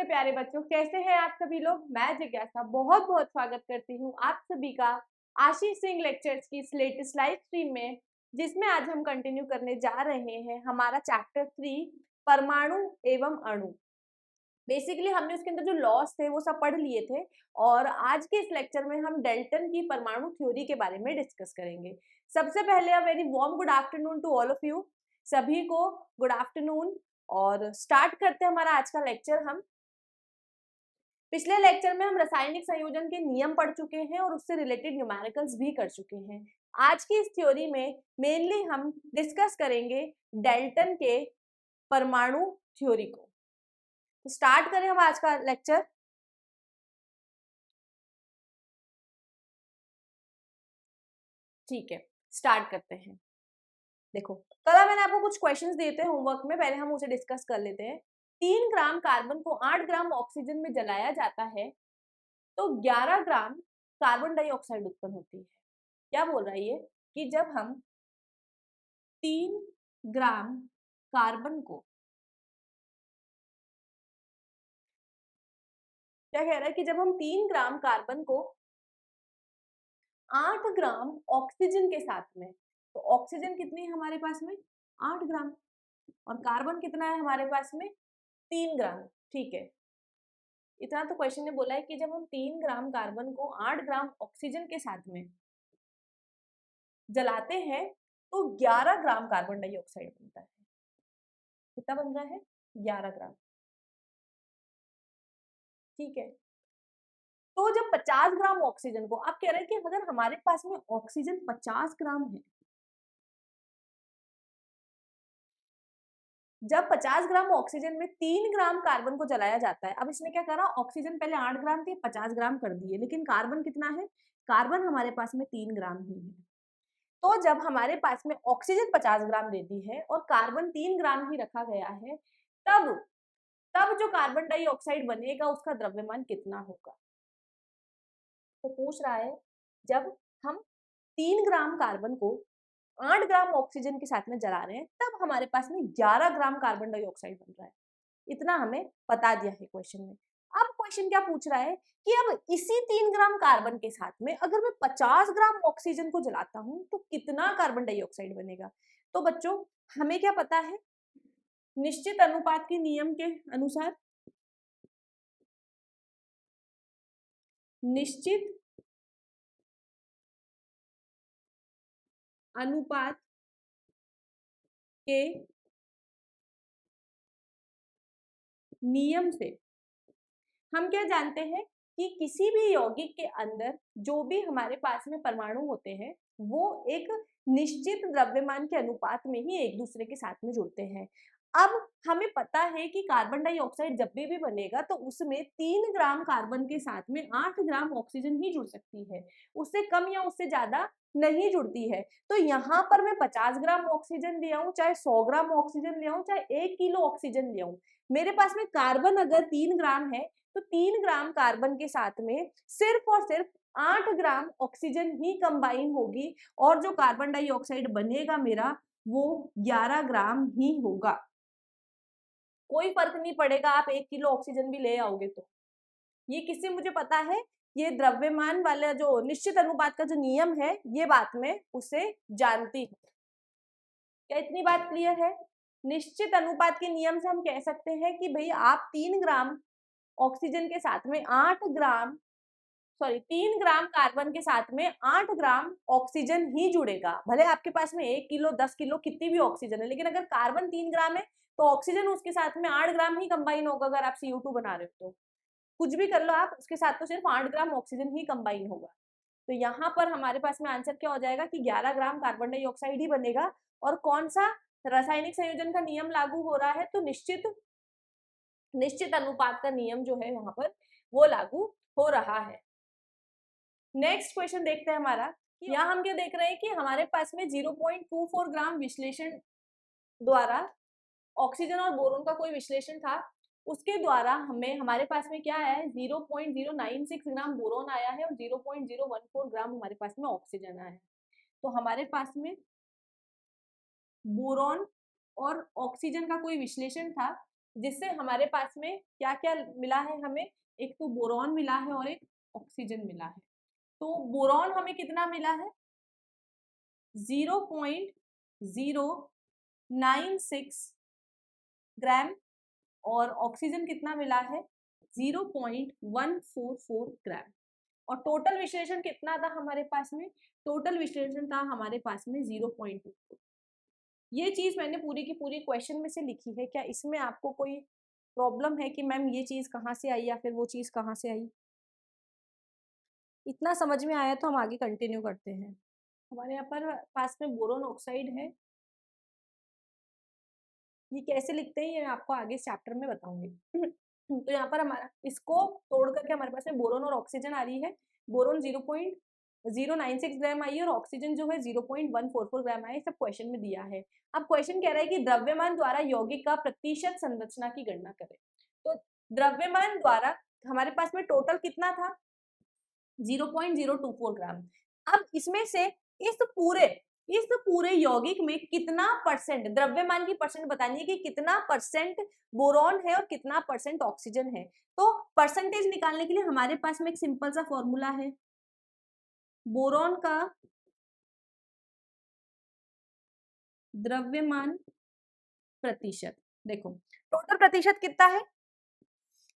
नमस्ते प्यारे बच्चों, कैसे हैं आप सभी लोग। मैं जिज्ञासा बहुत बहुत स्वागत करती हूँ आप सभी का आशीष सिंह लेक्चर्स की इस लेटेस्ट लाइव स्ट्रीम में, जिसमें आज हम कंटिन्यू करने जा रहे हैं हमारा चैप्टर 3 परमाणु एवं अणु। बेसिकली हमने उसके अंदर जो लॉस थे वो सब पढ़ लिए थे और आज के इस लेक्चर में हम डेल्टन की परमाणु थ्योरी के बारे में डिस्कस करेंगे। सबसे पहले a very warm good afternoon to all of you, सभी को गुड आफ्टरनून। और स्टार्ट करते हैं हमारा आज का लेक्चर। हम पिछले लेक्चर में हम रासायनिक संयोजन के नियम पढ़ चुके हैं और उससे रिलेटेड न्यूमेरिकल्स भी कर चुके हैं। आज की इस थ्योरी में मेनली हम डिस्कस करेंगे डेल्टन के परमाणु थ्योरी को। तो स्टार्ट करें हम आज का लेक्चर। ठीक है, स्टार्ट करते हैं। देखो, कल मैंने आपको कुछ क्वेश्चंस दिए थे होमवर्क में, पहले हम उसे डिस्कस कर लेते हैं। 3 ग्राम कार्बन को 8 ग्राम ऑक्सीजन में जलाया जाता है तो 11 ग्राम कार्बन डाइऑक्साइड उत्पन्न होती है। क्या बोल रहा है ये कि जब हम 3 ग्राम कार्बन को, क्या कह रहा है कि जब हम 3 ग्राम कार्बन को 8 ग्राम ऑक्सीजन के साथ में, तो ऑक्सीजन कितनी है हमारे पास में 8 ग्राम और कार्बन कितना है हमारे पास में 3 ग्राम। ठीक है, इतना तो क्वेश्चन ने बोला है कि जब हम 3 ग्राम कार्बन को 8 ग्राम ऑक्सीजन के साथ में जलाते हैं तो 11 ग्राम कार्बन डाइऑक्साइड बनता है। कितना बन रहा है 11 ग्राम। ठीक है, तो जब 50 ग्राम ऑक्सीजन को, आप कह रहे हैं कि अगर हमारे पास में ऑक्सीजन 50 ग्राम है, जब 50 ग्राम ऑक्सीजन में 3 ग्राम कार्बन को जलाया जाता है। अब इसने क्या करा, ऑक्सीजन पहले 8 ग्राम थी 50 ग्राम कर दिए, लेकिन कार्बन कितना है, कार्बन हमारे पास में 3 ग्राम ही है। तो जब हमारे पास में ऑक्सीजन 50 ग्राम देती है और कार्बन 3 ग्राम ही रखा गया है, तब तब जो कार्बन डाइऑक्साइड बनेगा उसका द्रव्यमान कितना होगा। तो पूछ रहा है जब हम 3 ग्राम कार्बन को 8 ग्राम ऑक्सीजन के साथ में जला रहे हैं तब हमारे पास में 11 ग्राम कार्बन डाइऑक्साइड बन रहा है। इतना हमें बता दिया है क्वेश्चन में। अब क्वेश्चन क्या पूछ रहा है कि अब इसी 3 ग्राम कार्बन के साथ में अगर मैं 50 ग्राम ऑक्सीजन को जलाता हूं तो कितना कार्बन डाइऑक्साइड बनेगा। तो बच्चों हमें क्या पता है, निश्चित अनुपात के नियम के अनुसार, निश्चित अनुपात के नियम से हम क्या जानते हैं कि किसी भी यौगिक के अंदर जो भी हमारे पास में परमाणु होते हैं वो एक निश्चित द्रव्यमान के अनुपात में ही एक दूसरे के साथ में जुड़ते हैं। अब हमें पता है कि कार्बन डाइऑक्साइड जब भी बनेगा तो उसमें 3 ग्राम कार्बन के साथ में 8 ग्राम ऑक्सीजन ही जुड़ सकती है, उससे कम या उससे ज्यादा नहीं जुड़ती है। तो यहाँ पर मैं 50 ग्राम ऑक्सीजन ले आऊं, चाहे 100 ग्राम ऑक्सीजन ले आऊं, चाहे 1 किलो ऑक्सीजन ले आऊं, मेरे पास में कार्बन अगर 3 ग्राम है तो 3 ग्राम कार्बन के साथ में सिर्फ और सिर्फ 8 ग्राम ऑक्सीजन ही कंबाइन होगी और जो कार्बन डाइऑक्साइड बनेगा मेरा वो 11 ग्राम ही होगा। कोई फर्क नहीं पड़ेगा आप 1 किलो ऑक्सीजन भी ले आओगे तो। ये किससे मुझे पता है, ये द्रव्यमान वाला जो निश्चित अनुपात का जो नियम है ये बात मैं उसे जानती हूँ। क्या इतनी बात क्लियर है। निश्चित अनुपात के नियम से हम कह सकते हैं कि भाई आप 3 ग्राम ऑक्सीजन के साथ में 3 ग्राम कार्बन के साथ में 8 ग्राम ऑक्सीजन ही जुड़ेगा। भले आपके पास में 1 किलो 10 किलो कितनी भी ऑक्सीजन है, लेकिन अगर कार्बन 3 ग्राम है तो ऑक्सीजन उसके साथ में 8 ग्राम ही कंबाइन होगा। अगर आप CO2 बना रहे हो तो कुछ भी कर लो आप, उसके साथ तो सिर्फ 8 ग्राम ऑक्सीजन ही कंबाइन होगा। तो यहाँ पर हमारे पास में आंसर क्या हो जाएगा कि 11 ग्राम कार्बन डाइऑक्साइड ही बनेगा। और कौन सा रासायनिक संयोजन का नियम लागू हो रहा है, तो निश्चित अनुपात का नियम जो है यहाँ पर वो लागू हो रहा है। नेक्स्ट क्वेश्चन देखते हैं हमारा कि यहाँ हम क्या देख रहे हैं कि हमारे पास में 0.24 ग्राम विश्लेषण द्वारा ऑक्सीजन और बोरोन का कोई विश्लेषण था, उसके द्वारा हमें हमारे पास में क्या आया है 0.096 ग्राम बोरोन आया है और 0.014 ग्राम हमारे पास में ऑक्सीजन आया है। तो हमारे पास में बोरोन और ऑक्सीजन का कोई विश्लेषण था जिससे हमारे पास में क्या क्या मिला है, हमें एक तो बोरॉन मिला है और एक ऑक्सीजन मिला है। तो बोरॉन हमें कितना मिला है 0.096 ग्राम और ऑक्सीजन कितना मिला है 0.144 ग्राम। और टोटल विश्लेषण कितना था हमारे पास में, टोटल विश्लेषण था हमारे पास में 0.24। ये चीज मैंने पूरी की पूरी क्वेश्चन में से लिखी है। क्या इसमें आपको कोई प्रॉब्लम है कि मैम ये चीज कहाँ से आई या फिर वो चीज कहाँ से आई? इतना समझ में आया तो हम आगे कंटिन्यू करते हैं। हमारे यहाँ पर पास में बोरोन ऑक्साइड है, ये कैसे लिखते हैं ये मैं आपको आगे इस चैप्टर में बताऊंगी। तो यहाँ पर हमारा इसको तोड़ करके हमारे पास में बोरोन और ऑक्सीजन आ रही है। बोरोन 0.096 ग्राम आई है और ऑक्सीजन जो है 0.144 ग्राम आई, सब क्वेश्चन में दिया है। अब क्वेश्चन कह रहा है कि द्रव्यमान द्वारा यौगिक का प्रतिशत संरचना की गणना करें। तो द्रव्यमान द्वारा हमारे पास में टोटल कितना था 0.024 ग्राम। अब इसमें से इस पूरे यौगिक में कितना परसेंट द्रव्यमान की परसेंट बतानी है कि कितना परसेंट बोरॉन है और कितना परसेंट ऑक्सीजन है। तो परसेंटेज निकालने के लिए हमारे पास में एक सिंपल सा फॉर्मूला है, बोरॉन का द्रव्यमान प्रतिशत। देखो टोटल प्रतिशत कितना है,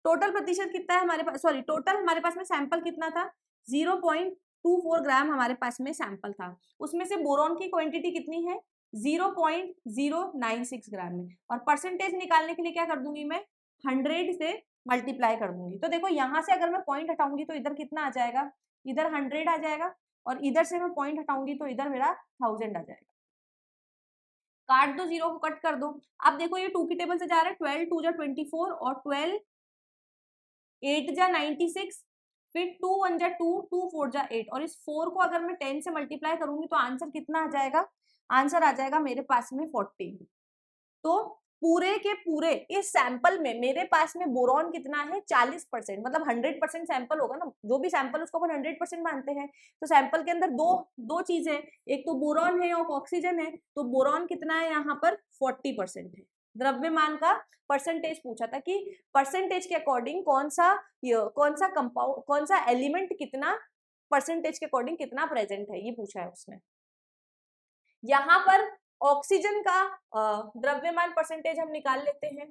टोटल प्रतिशत कितना है हमारे पास, सॉरी टोटल हमारे पास में सैंपल कितना था 0.24 ग्राम हमारे पास में सैंपल था। उसमें से बोरॉन की क्वांटिटी कितनी है 0.096 ग्राम में। और परसेंटेज निकालने के लिए क्या कर दूंगी मैं 100 से मल्टीप्लाई कर दूंगी। तो देखो यहाँ से अगर मैं पॉइंट हटाऊंगी तो इधर कितना आ जाएगा, इधर 100 आ जाएगा और इधर से मैं पॉइंट हटाऊंगी तो इधर मेरा 1000 आ जाएगा। काट दो, जीरो को कट कर दो। अब देखो ये 2 की टेबल से जा रहा है, 12 2 जा 24 और 12 8 जा 96, फिर 2 1 जा 2 2 4 जा 8 और इस 4 को अगर मैं 10 से मल्टीप्लाई करूंगी तो आंसर कितना आ जाएगा, आंसर आ जाएगा मेरे पास में 40। तो पूरे के पूरे इस सैंपल में मेरे पास में बोरॉन कितना है 40%, मतलब 100% सैंपल होगा ना, जो भी सैंपल उसको अपन 100% मानते हैं। तो सैंपल के अंदर दो चीजें, एक तो बोरॉन है और ऑक्सीजन है। तो बोरॉन कितना है यहाँ पर 40% है। द्रव्यमान का परसेंटेज पूछा था कि परसेंटेज के अकॉर्डिंग कौन सा कंपाउंड, कौन सा एलिमेंट कितना परसेंटेज के अकॉर्डिंग कितना प्रेजेंट है, ये पूछा है उसने। यहाँ पर ऑक्सीजन का द्रव्यमान परसेंटेज हम निकाल लेते हैं।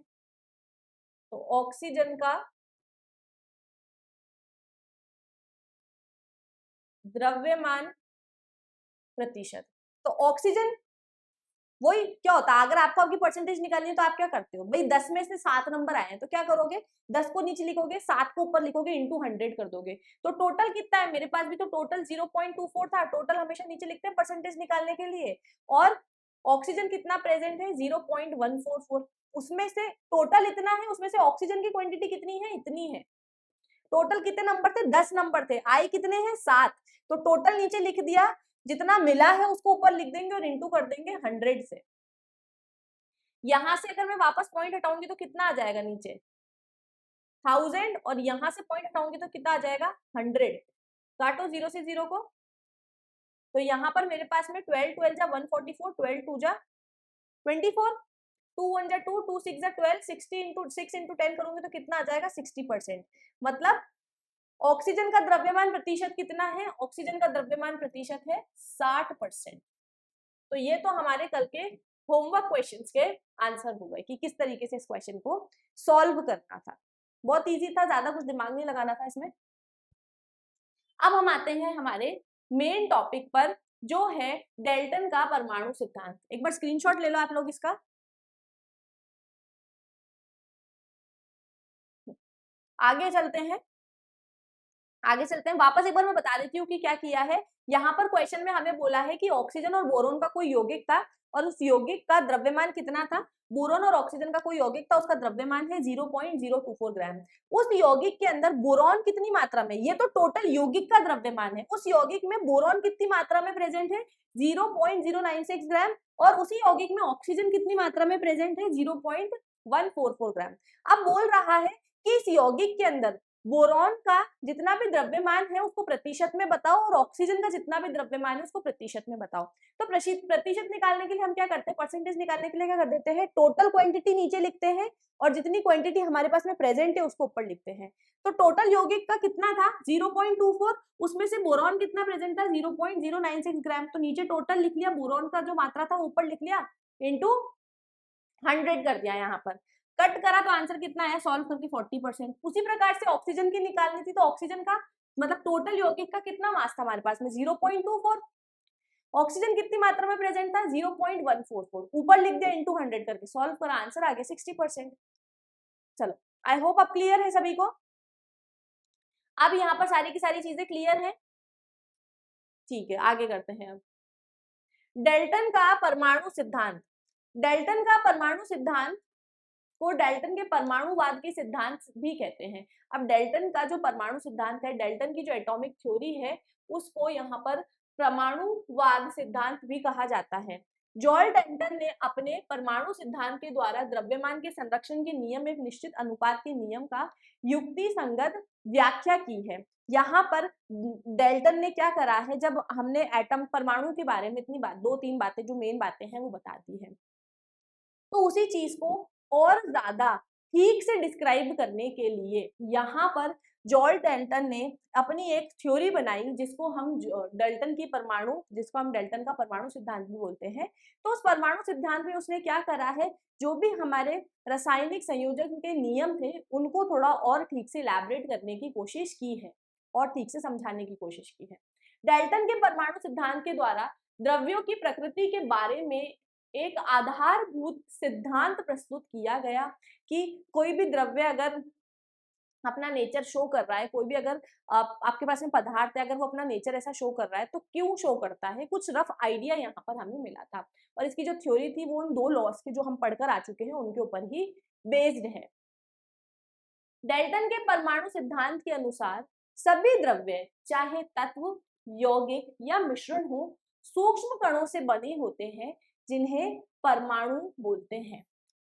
तो ऑक्सीजन का द्रव्यमान प्रतिशत, तो ऑक्सीजन वही क्या होता है, अगर आपको आपकी परसेंटेज निकालनी है तो आप क्या करते हो भाई, 10 में से 7 नंबर आए हैं तो क्या करोगे 10 को नीचे लिखोगे, 7 को ऊपर लिखोगे, इंटू 100 कर दोगे। तो टोटल कितना है मेरे पास भी, तो टोटल 0.24 था। टोटल हमेशा नीचे लिखते हैं परसेंटेज निकालने के लिए। और ऑक्सीजन कितना प्रेजेंट है 0.144, उसमें से टोटल इतना है, उसमें से ऑक्सीजन की क्वांटिटी कितनी है, इतनी है। टोटल कितने नंबर थे 10 नंबर थे, आई कितने हैं 7। तो टोटल नीचे लिख दिया, जितना मिला है उसको ऊपर लिख देंगे और इंटू कर देंगे 100 से। यहां से अगर मैं वापस पॉइंट हटाऊंगी तो कितना आ जाएगा नीचे 1000 और यहां से पॉइंट हटाऊंगी तो कितना आ जाएगा 100। काटो 0 से 0 को, तो यहाँ पर मेरे पास में 12 12 जा 144, 12 2 जा 24, 2 1 जा 2, 2 6 जा 12, 60 इंटू 6 इंटू 10 करूंगी तो कितना आ जाएगा 60%। मतलब ऑक्सीजन का द्रव्यमान प्रतिशत कितना है, ऑक्सीजन का द्रव्यमान प्रतिशत है 60%। तो ये तो हमारे कल के होमवर्क क्वेश्चंस के आंसर हो गए कि किस तरीके से इस क्वेश्चन को सॉल्व करना था। बहुत इजी था, ज्यादा कुछ दिमाग नहीं लगाना था इसमें। अब हम आते हैं हमारे मेन टॉपिक पर, जो है डेल्टन का परमाणु सिद्धांत। एक बार स्क्रीनशॉट ले लो आप लोग इसका। आगे चलते हैं, वापस एक बार मैं बता देती हूँ कि क्या किया है। यहाँ पर क्वेश्चन में हमें बोला है कि ऑक्सीजन और बोरोन का कोई यौगिक था और उस यौगिक का द्रव्यमान कितना था, बोरोन और ऑक्सीजन का कोई यौगिक था, उसका द्रव्यमान है 0.024 ग्राम। उस यौगिक के अंदर बोरोन कितनी मात्रा में, ये तो टोटल यौगिक का द्रव्यमान है, उस यौगिक में बोरोन कितनी मात्रा में प्रेजेंट है 0.096 ग्राम और उसी यौगिक में ऑक्सीजन कितनी मात्रा में प्रेजेंट है 0.144 ग्राम। अब बोल रहा है कि इस यौगिक के अंदर बोरॉन का जितना भी द्रव्यमान है उसको प्रतिशत में बताओ और ऑक्सीजन का जितना भी द्रव्यमान है उसको प्रतिशत में बताओ। तो प्रतिशत निकालने के लिए हम क्या करते हैं, परसेंटेज निकालने के लिए क्या कर देते हैं, टोटल क्वांटिटी नीचे लिखते हैं और जितनी क्वांटिटी हमारे पास में प्रेजेंट है उसको ऊपर लिखते हैं। तो टोटल यौगिक का कितना था 0.24, उसमें से बोरॉन कितना प्रेजेंट था 0.096 ग्राम, तो नीचे टोटल लिख लिया, बोरॉन का जो मात्रा था ऊपर लिख लिया, इंटू 100 कर दिया, यहाँ पर कट करा तो आंसर कितना आया, सॉल्व करके 40%। उसी प्रकार से ऑक्सीजन की निकालनी थी, तो ऑक्सीजन का मतलब टोटल यौगिक का कितना मास था हमारे पास में 0.24, ऑक्सीजन कितनी मात्रा में प्रेजेंट था 0.144, ऊपर लिख दिया इंटू 100 करके, सॉल्व करा, आंसर आ गया 60%। चलो, आई होप अब क्लियर है सभी को। अब यहाँ पर सारी की सारी चीजें क्लियर है, ठीक है, आगे करते हैं अब। डेल्टन का परमाणु सिद्धांत, डेल्टन का परमाणु सिद्धांत को डेल्टन के परमाणुवाद के सिद्धांत भी कहते हैं। अब डेल्टन का जो परमाणु सिद्धांत है, डेल्टन की जो एटॉमिक थ्योरी है, उसको यहाँ पर परमाणुवाद सिद्धांत भी कहा जाता है। जॉर्ज डेल्टन ने अपने परमाणु सिद्धांत के द्वारा द्रव्यमान के संरक्षण के नियम, एक निश्चित अनुपात के नियम का युक्ति संगत व्याख्या की है। यहाँ पर डेल्टन ने क्या करा है, जब हमने एटम परमाणु के बारे में इतनी बात, 2-3 बातें जो मेन बातें हैं वो बता दी है, तो उसी चीज को और ज्यादा ठीक से डिस्क्राइब करने के लिए यहाँ पर जॉर्ज डेल्टन ने अपनी एक थ्योरी बनाई, जिसको हम डेल्टन की परमाणु, जिसको हम डेल्टन का परमाणु सिद्धांत भी बोलते हैं। तो उस परमाणु सिद्धांत में उसने क्या करा है, जो भी हमारे रासायनिक संयोजन के नियम थे उनको थोड़ा और ठीक से इलैबोरेट करने की कोशिश की है और ठीक से समझाने की कोशिश की है। डेल्टन के परमाणु सिद्धांत के द्वारा द्रव्यों की प्रकृति के बारे में एक आधारभूत सिद्धांत प्रस्तुत किया गया कि कोई भी द्रव्य अगर अपना नेचर शो कर रहा है, कोई भी अगर आपके पास में पदार्थ है, अगर वो अपना नेचर ऐसा शो कर रहा है तो क्यों शो करता है, कुछ रफ आइडिया यहाँ पर हमें मिला था। और इसकी जो थ्योरी थी वो उन 2 लॉस की जो हम पढ़कर आ चुके हैं उनके ऊपर ही बेस्ड है। डेल्टन के परमाणु सिद्धांत के अनुसार सभी द्रव्य, चाहे तत्व, यौगिक या मिश्रण हो, सूक्ष्म कणों से बने होते हैं, जिन्हें परमाणु बोलते हैं।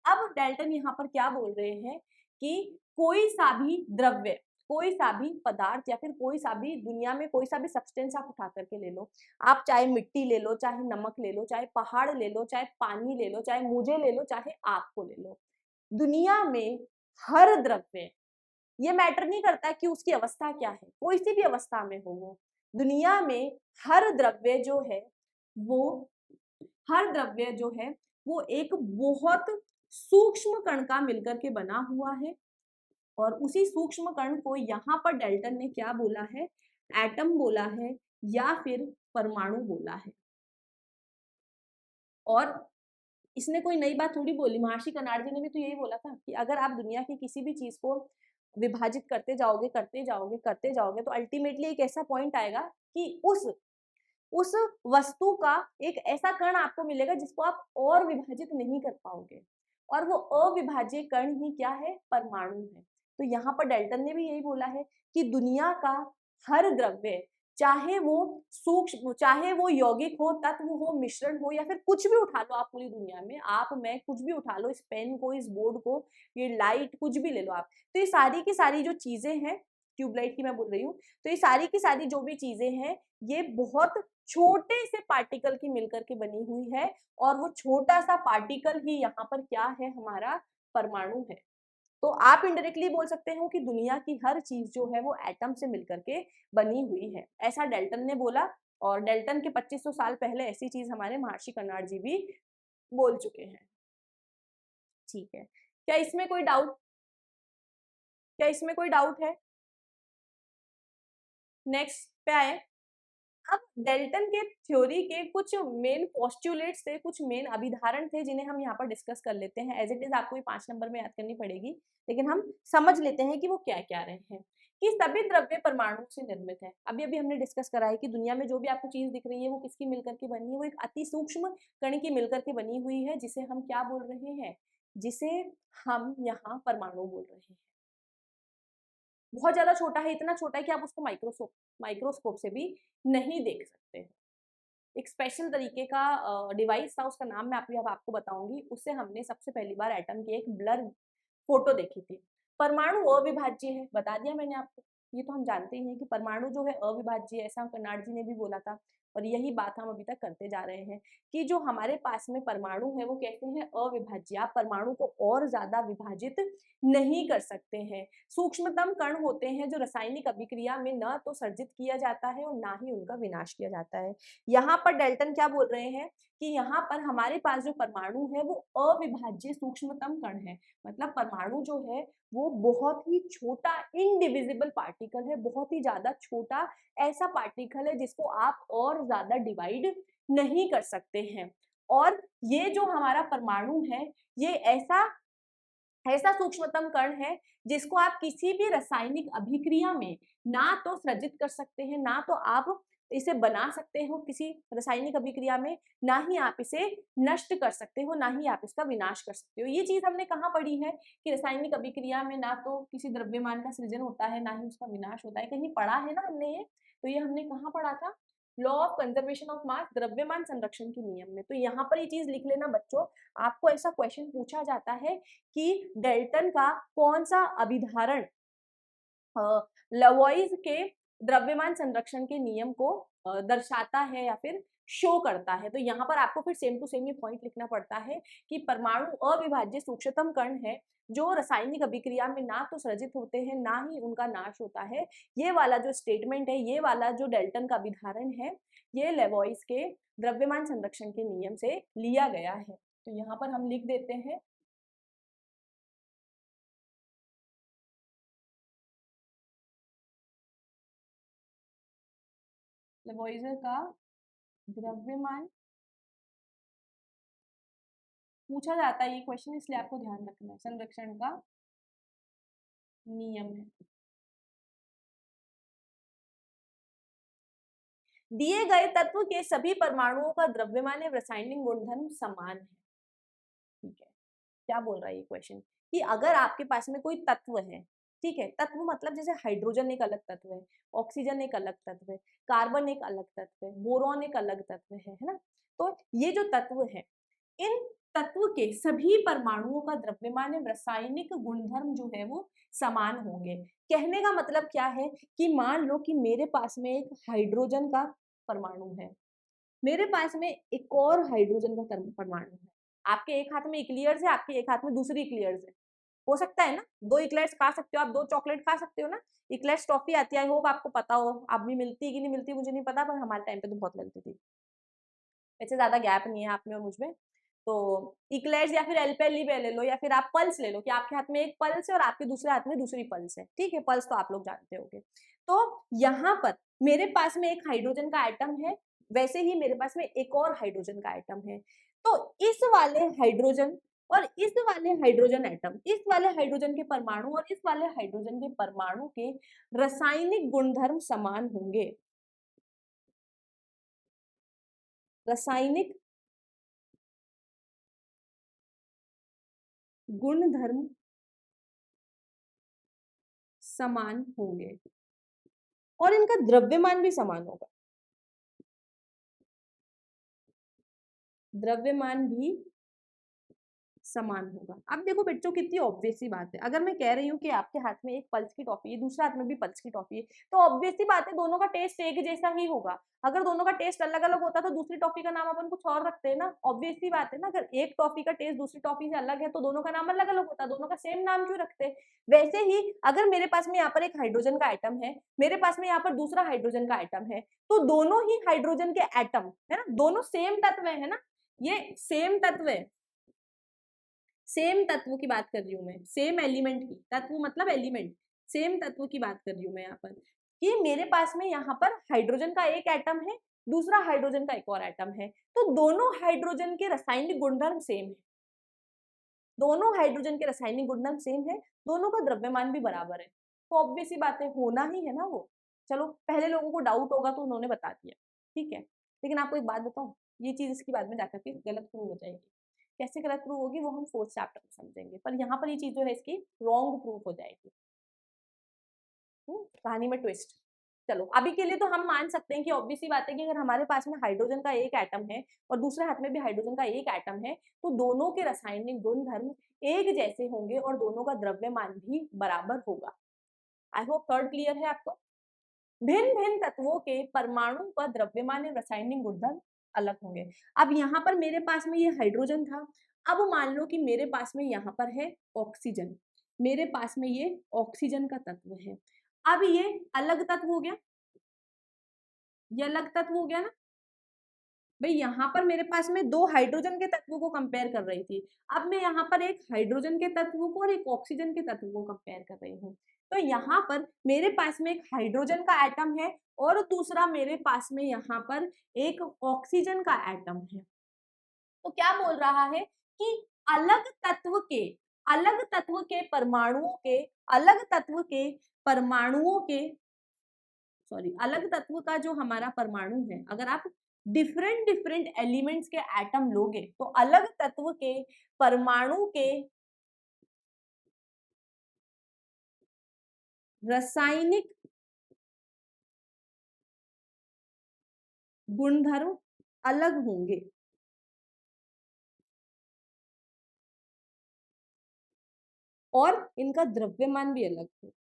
अब डेल्टन यहाँ पर क्या बोल रहे हैं कि कोई सा भी द्रव्य, कोई सा भी पदार्थ या फिर कोई सा भी दुनिया में कोई सा भी सब्सटेंस आप उठा करके ले लो, आप चाहे मिट्टी ले लो, चाहे नमक ले लो, चाहे पहाड़ ले लो, चाहे पानी ले लो, चाहे मुझे ले लो, चाहे आपको ले लो, दुनिया में हर द्रव्य, ये मैटर नहीं करता कि उसकी अवस्था क्या है, कोई सी भी अवस्था में हो वो, दुनिया में हर द्रव्य जो है वो, हर द्रव्य जो है वो एक बहुत सूक्ष्म कण का मिलकर के बना हुआ है। और उसी सूक्ष्म कण को यहाँ पर डेल्टन ने क्या बोला है, एटम बोला है या फिर परमाणु बोला है। और इसने कोई नई बात थोड़ी बोली, महर्षि कनाड जी ने भी तो यही बोला था कि अगर आप दुनिया की किसी भी चीज को विभाजित करते जाओगे, करते जाओगे, करते जाओगे, तो अल्टीमेटली एक ऐसा पॉइंट आएगा कि उस वस्तु का एक ऐसा कण आपको मिलेगा जिसको आप और विभाजित नहीं कर पाओगे, और वो अविभाज्य कण ही क्या है, परमाणु है। तो यहाँ पर डेल्टन ने भी यही बोला है कि दुनिया का हर द्रव्य, चाहे वो सूक्ष्म, चाहे वो यौगिक हो, तत्व हो, मिश्रण हो, या फिर कुछ भी उठा लो आप पूरी दुनिया में, आप मैं कुछ भी उठा लो, इस पेन को, इस बोर्ड को, ये लाइट, कुछ भी ले लो आप, तो ये सारी की सारी जो चीजें हैं, ट्यूबलाइट की मैं बोल रही हूँ, तो ये सारी की सारी जो भी चीजें हैं ये बहुत छोटे से पार्टिकल की मिलकर के बनी हुई है, और वो छोटा सा पार्टिकल ही यहाँ पर क्या है, हमारा परमाणु है। तो आप इनडायरेक्टली बोल सकते हो कि दुनिया की हर चीज जो है वो एटम से मिलकर के बनी हुई है, ऐसा डेल्टन ने बोला। और डेल्टन के 2500 साल पहले ऐसी चीज हमारे महर्षि कनाड जी भी बोल चुके हैं। ठीक है, क्या इसमें कोई डाउट, क्या इसमें कोई डाउट है? नेक्स्ट पे आए। अब डेल्टन के थ्योरी के कुछ मेन पोस्टुलेट्स थे, कुछ मेन अभिधारण थे, जिन्हें हम यहाँ पर डिस्कस कर लेते हैं। एज इट इज आपको ये 5 नंबर में याद करनी पड़ेगी, लेकिन हम समझ लेते हैं कि वो क्या क्या रहे हैं। कि सभी द्रव्य परमाणु से निर्मित है। अभी अभी हमने डिस्कस करा है कि दुनिया में जो भी आपको चीज दिख रही है वो किसकी मिलकर के बनी है, वो एक अति सूक्ष्म कण की मिलकर के बनी हुई है, जिसे हम क्या बोल रहे हैं, जिसे हम यहाँ परमाणु बोल रहे हैं। बहुत ज्यादा छोटा है, इतना छोटा है कि आप उसको माइक्रोस्कोप से भी नहीं देख सकते। एक स्पेशल तरीके का डिवाइस था, उसका नाम मैं अभी अब आपको बताऊंगी। उससे हमने सबसे पहली बार एटम की एक ब्लर फोटो देखी थी। परमाणु अविभाज्य है, बता दिया मैंने आपको, ये तो हम जानते ही हैं कि परमाणु जो है अविभाज्य है, ऐसा कर्नाड जी ने भी बोला था और यही बात हम अभी तक करते जा रहे हैं कि जो हमारे पास में परमाणु है वो कैसे हैं, अविभाज्य। आप परमाणु को और ज्यादा विभाजित नहीं कर सकते हैं। सूक्ष्मतम कण होते हैं जो रासायनिक अभिक्रिया में न तो सर्जित किया जाता है और ना ही उनका विनाश किया जाता है। यहाँ पर डेल्टन क्या बोल रहे हैं कि यहाँ पर हमारे पास जो परमाणु है वो अविभाज्य सूक्ष्मतम कण है, मतलब परमाणु जो है वो बहुत ही छोटा इनडिविजिबल पार्टिकल है, बहुत ही ज्यादा छोटा ऐसा पार्टिकल है जिसको आप और ज्यादा डिवाइड नहीं कर सकते हैं। और ये जो हमारा परमाणु है ये ऐसा ऐसा सूक्ष्मतम कण है जिसको आप किसी भी रासायनिक अभिक्रिया में ना तो सृजित कर सकते हैं, ना तो आप इसे बना सकते हो किसी रासायनिक अभिक्रिया में, ना ही आप इसे नष्ट कर सकते हो, ना ही आप इसका विनाश कर सकते हो। ये चीज हमने कहाँ पढ़ी है कि रासायनिक अभिक्रिया में ना तो किसी द्रव्यमान का सृजन होता है ना ही उसका विनाश होता है, कहीं पढ़ा है ना हमने ये। तो ये हमने कहाँ पढ़ा था, law of conservation of mass, द्रव्यमान संरक्षण के नियम में। तो यहाँ पर ये चीज लिख लेना बच्चों, आपको ऐसा क्वेश्चन पूछा जाता है कि डेल्टन का कौन सा अभिधारण लवॉइस के द्रव्यमान संरक्षण के नियम को दर्शाता है या फिर शो करता है। तो यहाँ पर आपको फिर सेम टू सेम ये पॉइंट लिखना पड़ता है कि परमाणु अविभाज्य सूक्ष्मतम कण है जो रासायनिक अभिक्रिया में ना तो सृजित होते हैं ना ही उनका नाश होता है। ये वाला जो स्टेटमेंट है, ये वाला जो डेल्टन का अभिधारण है, ये लेवॉइस के द्रव्यमान संरक्षण के नियम से लिया गया है। तो यहाँ पर हम लिख देते हैं लेवॉइजर का द्रव्यमान, पूछा जाता है ये क्वेश्चन इसलिए आपको ध्यान रखना है, संरक्षण का नियम है। दिए गए तत्व के सभी परमाणुओं का द्रव्यमान एवं रासायनिक गुणधर्म समान है। ठीक है, क्या बोल रहा है ये क्वेश्चन कि अगर आपके पास में कोई तत्व है, ठीक है, तत्व मतलब जैसे हाइड्रोजन एक अलग तत्व है, ऑक्सीजन एक अलग तत्व है, कार्बन एक अलग तत्व है, बोरॉन एक अलग तत्व है ना। तो ये जो तत्व है, इन तत्व के सभी परमाणुओं का द्रव्यमान एवं रासायनिक गुणधर्म जो है वो समान होंगे। कहने का मतलब क्या है कि मान लो कि मेरे पास में एक हाइड्रोजन का परमाणु है, मेरे पास में एक और हाइड्रोजन का परमाणु है, आपके एक हाथ में इक्लियर्स है, आपके एक हाथ में दूसरी इक्लियर्स है, हो सकता है ना, दो इक्लेयर्स खा सकते हो आप, दो चॉकलेट खा सकते हो ना। इक्लेयर्स टॉफी आती है, आई होप आपको पता हो, आप भी मिलती है कि नहीं मिलती मुझे नहीं पता, पर हमारे टाइम पे तो बहुत मिलती थी। वैसे ज्यादा गैप नहीं है आप में और मुझ में। तो इक्लेयर्स या फिर एल्पेलिबे ले लो या फिर आप पल्स ले लो कि आपके हाथ में एक पल्स है और आपके दूसरे हाथ में दूसरी पल्स है, ठीक है, पल्स तो आप लोग जानते होंगे। तो यहाँ पर मेरे पास में एक हाइड्रोजन का एटम है, वैसे ही मेरे पास में एक और हाइड्रोजन का एटम है। तो इस वाले हाइड्रोजन और इस वाले हाइड्रोजन एटम, इस वाले हाइड्रोजन के परमाणु और इस वाले हाइड्रोजन के परमाणु के रासायनिक गुणधर्म समान होंगे। रासायनिक गुणधर्म समान होंगे और इनका द्रव्यमान भी समान होगा, द्रव्यमान भी समान होगा। अब देखो बच्चों कितनी ऑब्वियस सी बात है, अगर मैं कह रही हूँ कि आपके हाथ में एक पल्स की टॉफी है, दूसरे हाथ में भी पल्स की टॉफी है, तो ऑब्वियस सी बात है दोनों का टेस्ट एक जैसा ही होगा। अगर दोनों का टेस्ट अलग अलग होता तो दूसरी टॉफी का नाम अपन कुछ और रखते हैं ना, ऑब्वियस सी बात है ना। अगर एक टॉफी का टेस्ट दूसरी टॉफी से अलग है तो दोनों का नाम अलग अलग होता, दोनों का सेम नाम क्यों रखते। वैसे ही अगर मेरे पास में यहाँ पर एक हाइड्रोजन का एटम है, मेरे पास में यहाँ पर दूसरा हाइड्रोजन का एटम है, तो दोनों ही हाइड्रोजन के एटम है ना, दोनों सेम तत्व है ना, ये सेम तत्व है, सेम तत्व की बात कर रही हूं मैं, सेम एलिमेंट की, तत्व मतलब एलिमेंट, सेम तत्व की बात कर रही हूं मैं यहाँ पर कि मेरे पास में यहाँ पर हाइड्रोजन का एक एटम है, दूसरा हाइड्रोजन का एक और एटम है, तो दोनों हाइड्रोजन के रासायनिक गुणधर्म सेम है, दोनों हाइड्रोजन के रासायनिक गुणधर्म सेम है, दोनों का द्रव्यमान भी बराबर है, तो ऑब्वियस सी बात है, होना ही है ना वो। चलो पहले लोगों को डाउट होगा तो उन्होंने बता दिया, ठीक है, लेकिन आपको एक बात बताऊं, ये चीज इसके बाद में जाकर के गलत प्रूव हो जाएगी। कैसे गलत प्रूव होगी वो हम फोर्थ चैप्टर में समझेंगे, पर यहाँ पर ये चीज जो है इसकी रॉन्ग प्रूव हो जाएगी। कहानी में ट्विस्ट। चलो अभी के लिए तो हम मान सकते हैं कि ऑब्वियस सी बात है कि अगर हमारे पास में हाइड्रोजन का एक एटम है और दूसरे हाथ में भी हाइड्रोजन का एक एटम है, तो दोनों के रासायनिक गुणधर्म एक जैसे होंगे और दोनों का द्रव्यमान भी बराबर होगा। आई होप थर्ड क्लियर है आपको। भिन्न भिन्न तत्वों के परमाणु का द्रव्यमान और रासायनिक गुणधर्म अलग होंगे। अब यहाँ पर मेरे पास में ये हाइड्रोजन था, अब मान लो कि मेरे पास में यहाँ पर है ऑक्सीजन, मेरे पास में ये ऑक्सीजन का तत्व है। अब ये अलग तत्व हो गया, ये अलग तत्व हो गया ना भाई। यहाँ पर मेरे पास में दो हाइड्रोजन के तत्वों को कंपेयर कर रही थी, अब मैं यहाँ पर एक हाइड्रोजन के तत्व को और एक ऑक्सीजन के तत्व को कंपेयर कर रही हूँ। तो यहाँ पर मेरे पास में एक हाइड्रोजन का एटम है और दूसरा मेरे पास में यहाँ पर एक ऑक्सीजन का एटम है। तो क्या बोल रहा है कि अलग तत्व के परमाणुओं के अलग तत्व के परमाणुओं के सॉरी अलग तत्व का जो हमारा परमाणु है, अगर आप डिफरेंट डिफरेंट एलिमेंट्स के एटम लोगे तो अलग तत्व के परमाणु के रासायनिक गुणधर्म अलग होंगे और इनका द्रव्यमान भी अलग होगा।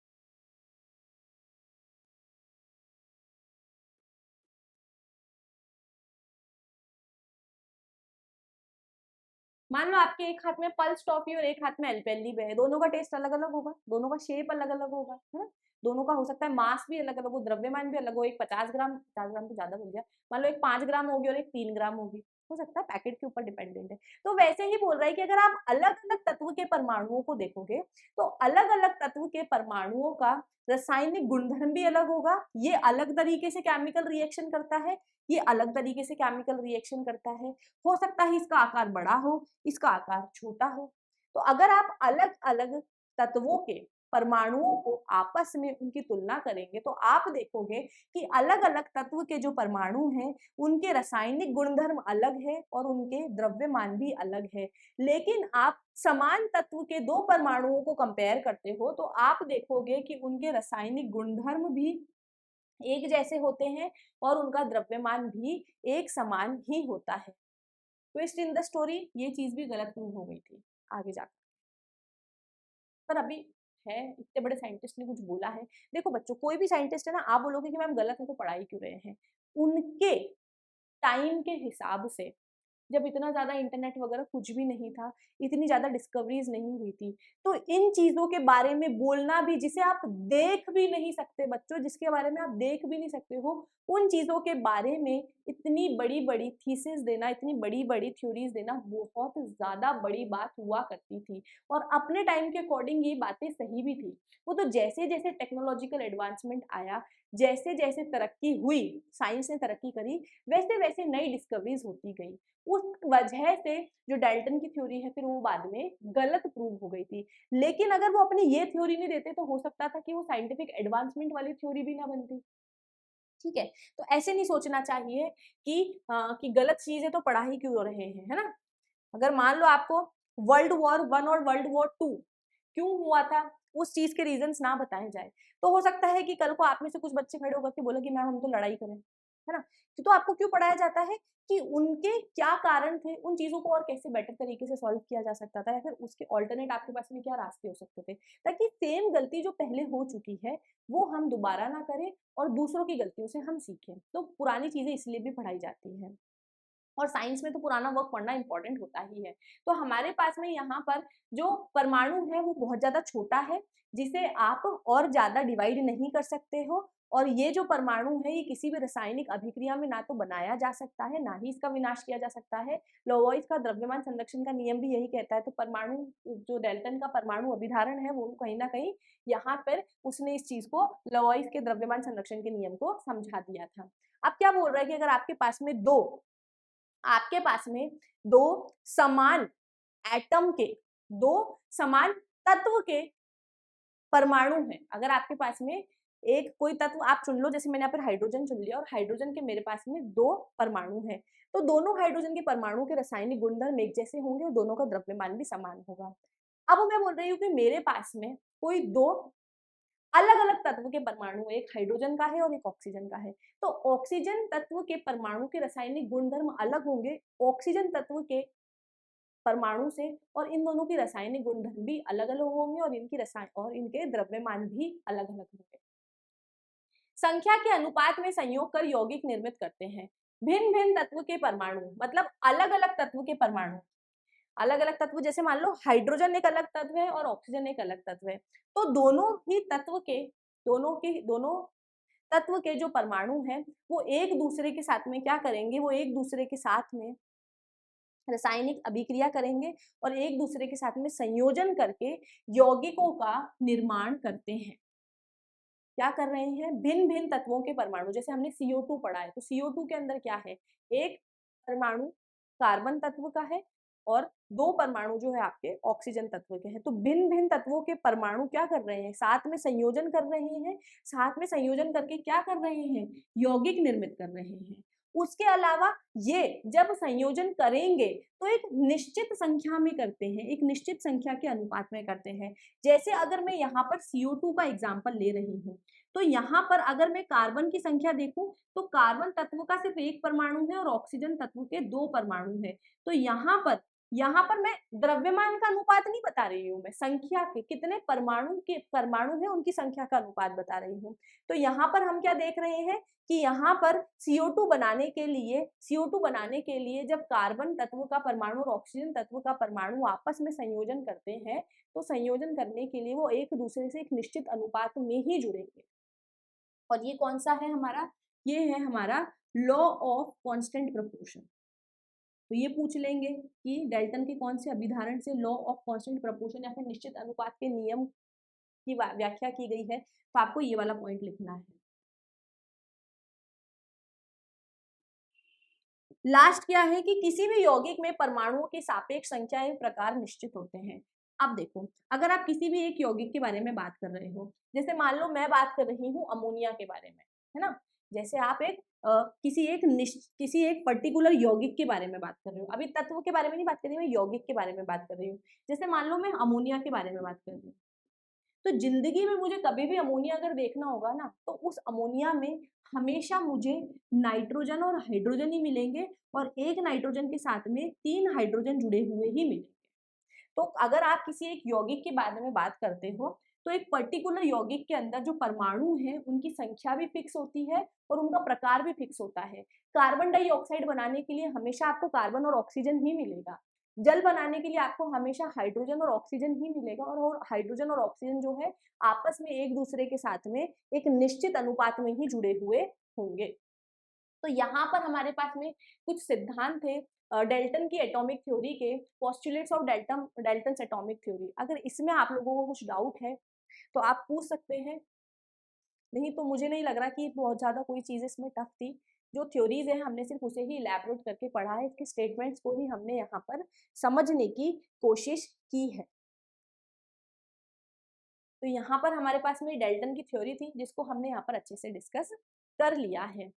मान लो आपके एक हाथ में पल्स टॉफी और एक हाथ में एल्पेनलिब है, दोनों का टेस्ट अलग अलग होगा, दोनों का शेप अलग अलग होगा, है ना। दोनों का हो सकता है मास भी अलग अलग हो, द्रव्यमान भी अलग हो, एक 50 ग्राम, 50 ग्राम तो ज्यादा बोल दिया, मान लो एक 5 ग्राम होगी और एक 3 ग्राम होगी, हो सकता है पैकेट के ऊपर डिपेंडेंट है। तो वैसे ही बोल रहा है कि अगर आप अलग अलग तत्व के परमाणुओं को देखोगे तो अलग अलग तत्व के परमाणुओं का रासायनिक गुणधर्म भी अलग होगा, ये अलग तरीके से केमिकल रिएक्शन करता है, ये अलग तरीके से केमिकल रिएक्शन करता है। हो सकता है इसका आकार बड़ा हो, इसका आकार छोटा हो। तो अगर आप अलग अलग तत्वों के परमाणुओं को आपस में उनकी तुलना करेंगे तो आप देखोगे कि अलग अलग तत्व के जो परमाणु हैं उनके रासायनिक गुणधर्म अलग है और उनके द्रव्यमान भी अलग है। लेकिन आप समान तत्व के दो परमाणुओं को कंपेयर करते हो तो आप देखोगे कि उनके रासायनिक गुणधर्म भी एक जैसे होते हैं और उनका द्रव्यमान भी एक समान ही होता है। ट्विस्ट इन द स्टोरी, ये चीज भी गलत प्रूव हो गई थी आगे जाकर, पर अभी है, इतने बड़े साइंटिस्ट ने कुछ बोला है। देखो बच्चों, कोई भी साइंटिस्ट है ना, आप बोलोगे कि मैम गलत है तो पढ़ाई क्यों रहे हैं, उनके टाइम के हिसाब से जब इतना ज़्यादा इंटरनेट वगैरह कुछ भी नहीं था, इतनी ज़्यादा डिस्कवरीज नहीं हुई थी, तो इन चीज़ों के बारे में बोलना भी, जिसे आप देख भी नहीं सकते बच्चों, जिसके बारे में आप देख भी नहीं सकते हो, उन चीज़ों के बारे में इतनी बड़ी-बड़ी थीसिस देना, इतनी बड़ी-बड़ी थ्योरीज देना बहुत ज़्यादा बड़ी बात हुआ करती थी। और अपने टाइम के अकॉर्डिंग ये बातें सही भी थी। वो तो जैसे-जैसे टेक्नोलॉजिकल एडवांसमेंट आया, जैसे-जैसे तरक्की हुई, साइंस ने तरक्की करी, वैसे-वैसे नई डिस्कवरीज होती गई। उस वजह से जो डाल्टन की थ्योरी है फिर वो बाद में गलत प्रूव हो गई थी। लेकिन अगर वो अपनी ये थ्योरी नहीं देते तो हो सकता था कि वो साइंटिफिक एडवांसमेंट वाली थ्योरी भी ना बनती। ठीक है, तो ऐसे नहीं सोचना चाहिए कि गलत चीजें तो पढ़ा ही क्यों रहे हैं, है ना। अगर मान लो आपको वर्ल्ड वॉर वन और वर्ल्ड वॉर टू क्यों हुआ था, उस चीज के रीजंस ना बताए जाए, तो हो सकता है कि कल को आप में से कुछ बच्चे खड़े होकर के बोले कि मैम हम तो लड़ाई करें, है ना। तो आपको क्यों पढ़ाया जाता है कि उनके क्या कारण थे, उन चीजों को और कैसे बेटर तरीके से सॉल्व किया जा सकता था, या फिर उसके ऑल्टरनेट आपके पास में क्या रास्ते हो सकते थे, ताकि सेम गलती जो पहले हो चुकी है वो हम दोबारा ना करें और दूसरों की गलतियों से हम सीखें। तो पुरानी चीजें इसलिए भी पढ़ाई जाती हैं और साइंस में तो पुराना वर्क पढ़ना इंपॉर्टेंट होता ही है। तो हमारे पास में यहाँ पर जो परमाणु है वो बहुत ज्यादा छोटा है, जिसे आप और ज्यादा डिवाइड नहीं कर सकते हो, और ये जो परमाणु है ये किसी भी रासायनिक अभिक्रिया में ना तो बनाया जा सकता है, ना ही इसका विनाश किया जा सकता है। लोवाइस का द्रव्यमान संरक्षण का नियम भी यही कहता है। तो परमाणु, जो डाल्टन का परमाणु अभिधारण है वो कहीं ना कहीं यहाँ पर उसने इस चीज को, लोवाइस के द्रव्यमान संरक्षण के नियम को समझा दिया था। अब क्या बोल रहा है कि अगर आपके पास में दो समान एटम के, दो समान तत्व के परमाणु हैं, अगर आपके पास में एक कोई तत्व आप चुन लो, जैसे मैंने यहाँ पर हाइड्रोजन चुन लिया और हाइड्रोजन के मेरे पास में दो परमाणु हैं, तो दोनों हाइड्रोजन के परमाणु के रासायनिक गुणधर्म एक जैसे होंगे और दोनों का द्रव्यमान भी समान होगा। अब मैं बोल रही हूँ कि मेरे पास में कोई दो अलग अलग तत्व के परमाणु, एक हाइड्रोजन का है और एक ऑक्सीजन का है। तो ऑक्सीजन तत्व के परमाणु के रासायनिक गुणधर्म अलग होंगे ऑक्सीजन तत्व के परमाणु से, और इन दोनों के रासायनिक गुणधर्म भी अलग अलग होंगे और इनकी रसायन और इनके द्रव्यमान भी अलग अलग होंगे। संख्या के अनुपात में संयोग कर यौगिक निर्मित करते हैं। भिन्न भिन्न तत्व के परमाणु मतलब अलग अलग तत्व के परमाणु, अलग अलग तत्व, जैसे मान लो हाइड्रोजन एक अलग तत्व है और ऑक्सीजन एक अलग तत्व है, तो दोनों तत्व के जो परमाणु हैं वो एक दूसरे के साथ में क्या करेंगे, वो एक दूसरे के साथ में रासायनिक अभिक्रिया करेंगे और एक दूसरे के साथ में संयोजन करके यौगिकों का निर्माण करते हैं। क्या कर रहे हैं, भिन्न भिन्न तत्वों के परमाणु, जैसे हमने CO2 पढ़ा है, तो CO2 के अंदर क्या है, एक परमाणु कार्बन तत्व का है और दो परमाणु जो है आपके ऑक्सीजन तत्व के हैं। तो भिन्न भिन्न तत्वों के परमाणु क्या कर रहे हैं, साथ में संयोजन कर रहे हैं, साथ में संयोजन करके क्या कर रहे हैं, यौगिक निर्मित कर रहे हैं। उसके अलावा ये जब संयोजन करेंगे तो एक निश्चित संख्या में करते हैं, एक निश्चित संख्या के अनुपात में करते हैं। जैसे अगर मैं यहाँ पर CO2 का एग्जाम्पल ले रही हूँ, तो यहाँ पर अगर मैं कार्बन की संख्या देखूं तो कार्बन तत्व का सिर्फ एक परमाणु है और ऑक्सीजन तत्व के दो परमाणु है। तो यहाँ पर मैं द्रव्यमान का अनुपात नहीं बता रही हूँ, मैं संख्या के कितने परमाणु है उनकी संख्या का अनुपात बता रही हूँ। तो यहाँ पर हम क्या देख रहे हैं कि यहाँ पर CO2 बनाने के लिए जब कार्बन तत्व का परमाणु और ऑक्सीजन तत्व का परमाणु आपस में संयोजन करते हैं, तो संयोजन करने के लिए वो एक दूसरे से एक निश्चित अनुपात में ही जुड़ेंगे। और ये कौन सा है हमारा, ये है हमारा लॉ ऑफ कांस्टेंट प्रोपोर्शन। तो ये पूछ लेंगे कि डाल्टन के कौन से अभिधारण से लॉ ऑफ कांस्टेंट प्रोपोर्शन या फिर निश्चित अनुपात के नियम की व्याख्या की गई है, तो आपको ये वाला पॉइंट लिखना है। लास्ट क्या है कि किसी भी यौगिक में परमाणुओं की सापेक्ष संख्या एवं प्रकार निश्चित होते हैं। अब देखो, अगर आप किसी भी एक यौगिक के बारे में बात कर रहे हो, जैसे मान लो मैं बात कर रही हूँ अमोनिया के बारे में, है ना, जैसे आप किसी एक पर्टिकुलर यौगिक के बारे में बात कर रहे हो, अभी तत्व के बारे में नहीं बात कर रही, मैं यौगिक के बारे में बात कर रही हूँ। जैसे मान लो मैं अमोनिया के बारे में बात कर रही हूँ, तो जिंदगी में मुझे कभी भी अमोनिया अगर देखना होगा ना, तो उस अमोनिया में हमेशा मुझे नाइट्रोजन और हाइड्रोजन ही मिलेंगे और एक नाइट्रोजन के साथ में 3 हाइड्रोजन जुड़े हुए ही मिलेंगे। तो अगर आप किसी एक यौगिक के बारे में बात करते हो, तो एक पर्टिकुलर यौगिक के अंदर जो परमाणु हैं उनकी संख्या भी फिक्स होती है और उनका प्रकार भी फिक्स होता है। कार्बन डाइऑक्साइड बनाने के लिए हमेशा आपको कार्बन और ऑक्सीजन ही मिलेगा। जल बनाने के लिए आपको हमेशा हाइड्रोजन और ऑक्सीजन ही मिलेगा और हाइड्रोजन और ऑक्सीजन जो है आपस में एक दूसरे के साथ में एक निश्चित अनुपात में ही जुड़े हुए होंगे। तो यहाँ पर हमारे पास में कुछ सिद्धांत थे डेल्टन की एटॉमिक थ्योरी के, postulates of Dalton atomic theory. अगर इसमें आप लोगों को कुछ डाउट है तो आप पूछ सकते हैं, नहीं तो मुझे नहीं लग रहा कि बहुत ज़्यादा कोई चीज़ इसमें टफ थी। जो थ्योरीज है हमने सिर्फ उसे ही इलैबोरेट करके पढ़ा है, इसके स्टेटमेंट्स को ही हमने यहाँ पर समझने की कोशिश की है। तो यहाँ पर हमारे पास में डेल्टन की थ्योरी थी जिसको हमने यहाँ पर अच्छे से डिस्कस कर लिया है।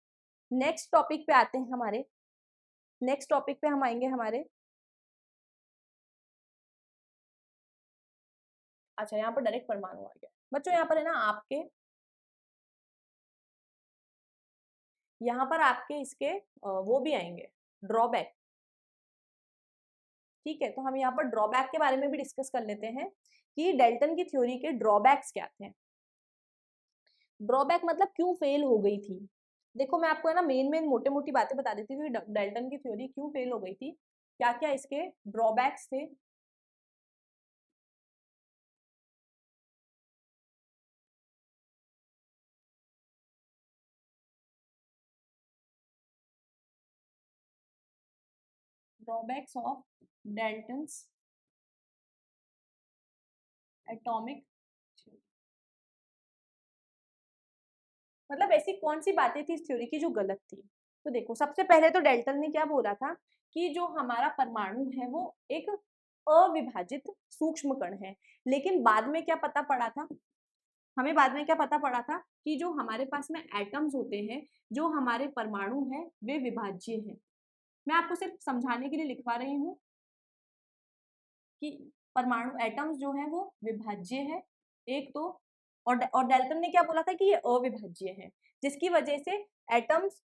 नेक्स्ट टॉपिक पे आते हैं हमारे, नेक्स्ट टॉपिक पे हम आएंगे हमारे, अच्छा यहाँ पर डायरेक्ट परमाणु आ गया बच्चों, यहाँ पर है ना आपके, यहाँ पर आपके इसके वो भी आएंगे ड्रॉबैक। ठीक है, तो हम यहाँ पर ड्रॉबैक के बारे में भी डिस्कस कर लेते हैं कि डेल्टन की थ्योरी के ड्रॉबैक्स क्या थे। ड्रॉबैक मतलब क्यों फेल हो गई थी। देखो मैं आपको है ना मेन मोटे मोटी बातें बता देती हूँ कि डेल्टन की थ्योरी क्यों फेल हो गई थी, क्या क्या इसके ड्रॉबैक्स थे। ड्रॉबैक्स ऑफ डेल्टन्स एटॉमिक, मतलब ऐसी कौन सी बातें थी इस थ्योरी की जो गलत थी। तो देखो सबसे पहले तो डेल्टन ने क्या बोला था कि जो हमारा परमाणु है वो एक अविभाजित सूक्ष्म कण है, लेकिन बाद में क्या पता पड़ा था, हमें बाद में क्या पता पड़ा था कि जो हमारे पास में एटम्स होते हैं, जो हमारे परमाणु हैं वे विभाज्य हैं। मैं आपको सिर्फ समझाने के लिए लिखवा रही हूँ कि परमाणु एटम्स जो है वो विभाज्य है। एक तो और डाल्टन ने क्या बोला था कि ये अविभाज्य है, जिसकी वजह से एटम्स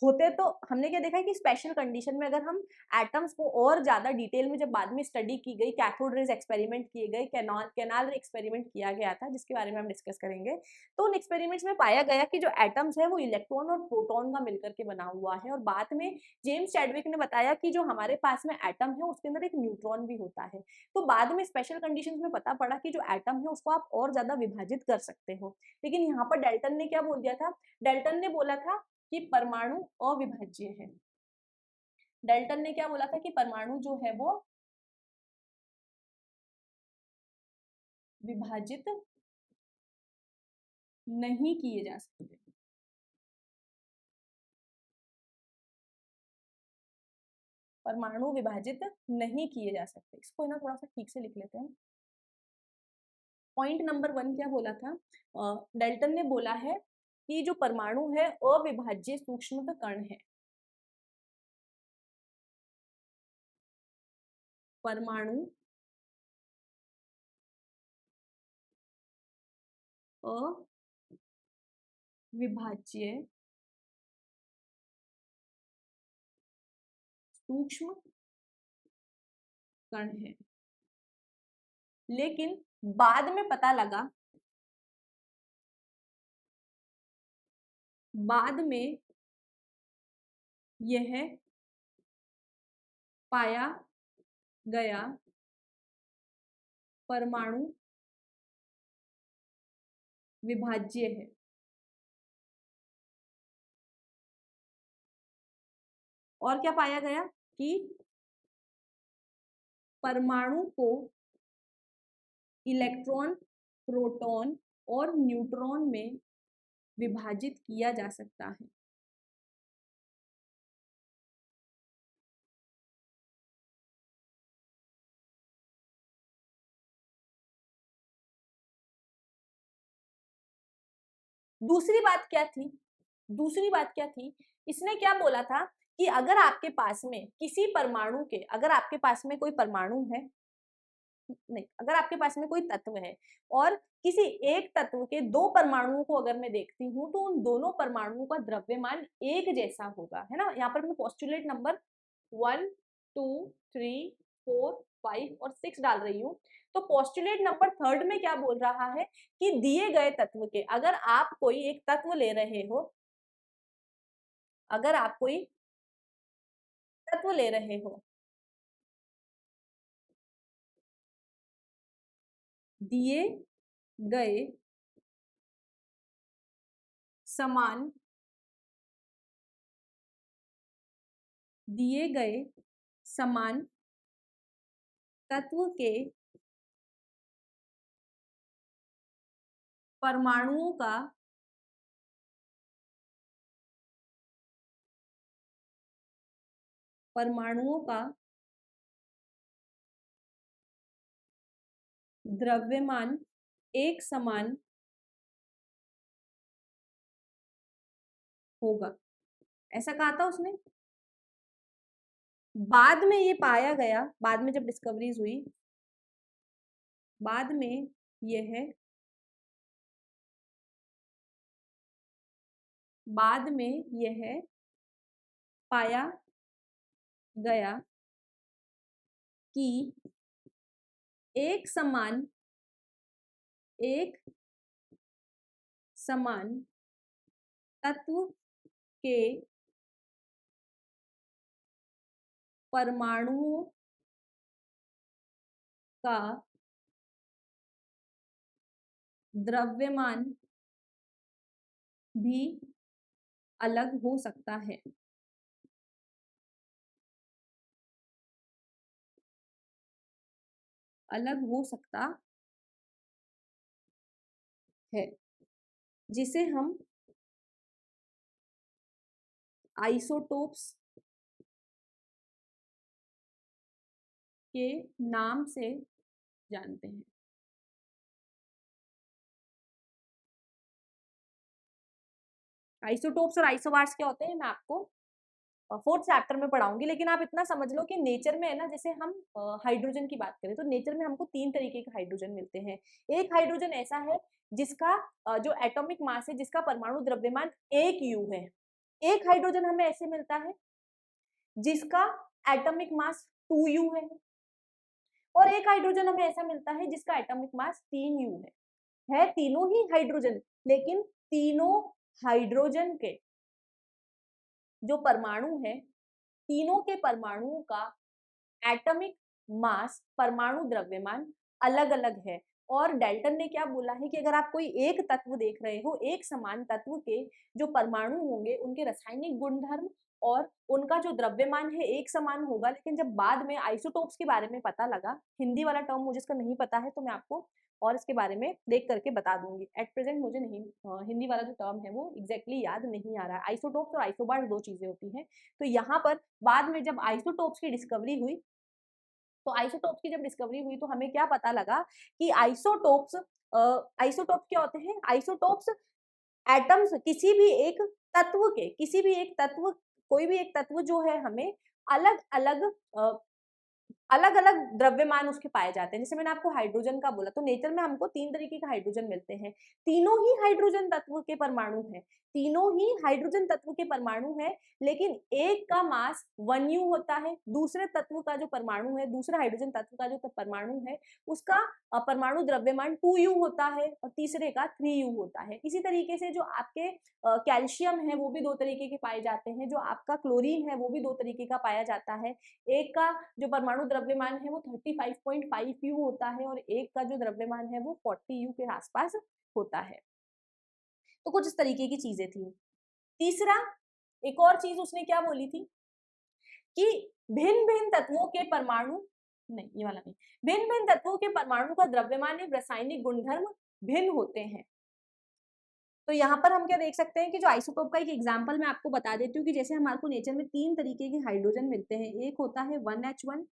होते तो हमने क्या देखा है कि स्पेशल कंडीशन में अगर हम एटम्स को और ज्यादा डिटेल में जब बाद में स्टडी की गई, कैथोड रेज एक्सपेरिमेंट किए गए, कैनाल रे एक्सपेरिमेंट किया गया था जिसके बारे में हम डिस्कस करेंगे, तो उन एक्सपेरिमेंट्स में पाया गया कि जो एटम्स है वो इलेक्ट्रॉन और प्रोटॉन का मिलकर के बना हुआ है। और बाद में जेम्स चैडविक ने बताया कि जो हमारे पास में एटम है उसके अंदर एक न्यूट्रॉन भी होता है। तो बाद में स्पेशल कंडीशंस में पता पड़ा कि जो एटम है उसको आप और ज्यादा विभाजित कर सकते हो। लेकिन यहाँ पर डाल्टन ने क्या बोल दिया था, डाल्टन ने बोला था कि परमाणु अविभाज्य है। डाल्टन ने क्या बोला था कि परमाणु जो है वो विभाजित नहीं किए जा सकते। परमाणु विभाजित नहीं किए जा सकते। इसको ना थोड़ा सा ठीक से लिख लेते हैं। पॉइंट नंबर 1 क्या बोला था, डाल्टन ने बोला है कि जो परमाणु है अविभाज्य सूक्ष्म कण है। परमाणु अविभाज्य सूक्ष्म कण है। लेकिन बाद में पता लगा, बाद में यह पाया गया परमाणु विभाज्य है। और क्या पाया गया कि परमाणु को इलेक्ट्रॉन, प्रोटॉन और न्यूट्रॉन में विभाजित किया जा सकता है। दूसरी बात क्या थी, दूसरी बात क्या थी, इसने क्या बोला था कि अगर आपके पास में किसी परमाणु के, अगर आपके पास में कोई परमाणु है, नहीं, अगर आपके पास में कोई तत्व है और किसी एक तत्व के दो परमाणुओं को अगर मैं देखती हूँ तो उन दोनों परमाणुओं का द्रव्यमान एक जैसा होगा, है ना। यहाँ पर मैं पोस्टुलेट नंबर 1, 2, 3, 4, 5 और 6 डाल रही हूँ। तो पोस्टुलेट नंबर 3 में क्या बोल रहा है कि दिए गए तत्व के, अगर आप कोई एक तत्व ले रहे हो, अगर आप कोई तत्व ले रहे हो, दिए गए समान, दिए गए समान तत्व के परमाणुओं का परमाणुओं का द्रव्यमान एक समान होगा, ऐसा कहा था उसने। बाद में ये पाया गया, बाद में जब डिस्कवरीज हुई, बाद में यह, बाद में यह पाया गया कि एक समान, एक समान तत्व के परमाणुओं का द्रव्यमान भी अलग हो सकता है। अलग हो सकता है, जिसे हम आइसोटोप्स के नाम से जानते हैं। आइसोटोप्स और आइसोबार्स क्या होते हैं, मैं आपको फोर्थ चैप्टर में पढ़ाऊंगी, लेकिन आप इतना समझ लो कि नेचर में है ना, जैसे हम हाइड्रोजन की बात करें तो नेचर में हमको 3 तरीके के हाइड्रोजन मिलते हैं। एक हाइड्रोजन ऐसा है जिसका जो एटॉमिक मास है, जिसका परमाणु द्रव्यमान 1 U है। एक हाइड्रोजन हमें ऐसे मिलता है जिसका एटॉमिक मास 2 U और एक हाइड्रोजन हमें ऐसा मिलता है जिसका एटॉमिक मास 3 U है तीनों ही हाइड्रोजन, लेकिन तीनों हाइड्रोजन के जो परमाणु है, तीनों के परमाणुओं का एटॉमिक मास, परमाणु द्रव्यमान अलग अलग है। और डेल्टन ने क्या बोला है कि अगर आप कोई एक तत्व देख रहे हो, एक समान तत्व के जो परमाणु होंगे उनके रासायनिक गुणधर्म और उनका जो द्रव्यमान है एक समान होगा। लेकिन जब बाद में आइसोटोप्स के बारे में पता लगा, हिंदी वाला टर्म मुझे इसका नहीं पता है तो मैं आपको और इसके बारे में देख करके बता दूंगी। एट प्रेजेंट मुझे नहीं हिंदी वाला जो टर्म है वो एग्जैक्टली याद नहीं आ रहा है। आइसोटोप्स और आइसोबार दो चीजें होती हैं। तो यहाँ पर बाद में जब आइसोटोप्स की डिस्कवरी हुई, तो आइसोटोप्स की जब डिस्कवरी हुई तो हमें क्या पता लगा कि आइसोटोप्स क्या होते हैं? आइसोटोप्स एटम्स किसी भी एक तत्व के, किसी भी एक तत्व, कोई भी एक तत्व जो है हमें अलग अलग अलग अलग द्रव्यमान उसके पाए जाते हैं। जैसे मैंने आपको हाइड्रोजन का बोला, तो नेचर में हमको 3 तरीके के हाइड्रोजन मिलते हैं। तीनों ही हाइड्रोजन तत्व के परमाणु हैं, तीनों ही हाइड्रोजन तत्व के परमाणु हैं, लेकिन एक का मास 1 U होता है, दूसरे तत्व का जो परमाणु है, दूसरे हाइड्रोजन तत्व का जो परमाणु है उसका परमाणु द्रव्यमान 2 U होता है और तीसरे का 3 U होता है। इसी तरीके से जो आपके कैल्शियम है वो भी 2 तरीके के पाए जाते हैं, जो आपका क्लोरीन है वो भी 2 तरीके का पाया जाता है। एक का जो परमाणु द्रव्यमान है वो 35.5 U होता है और एक का जो द्रव्यमान है वो 40 U के आसपास होता है। तो कुछ इस तरीके की चीजें थी। तीसरा, एक और चीज उसने क्या बोली थी कि भिन्न भिन्न तत्वों के परमाणु, नहीं ये वाला नहीं, भिन्न भिन्न तत्वों के परमाणु का द्रव्यमान एवं रासायनिक गुणधर्म भिन्न होते हैं। तो यहाँ पर हम क्या देख सकते हैं कि जो आइसोटोप का एक एग्जांपल मैं आपको बता देती हूँ कि जैसे हमारे को नेचर में 3 तरीके के हाइड्रोजन मिलते हैं। एक होता है 1H1,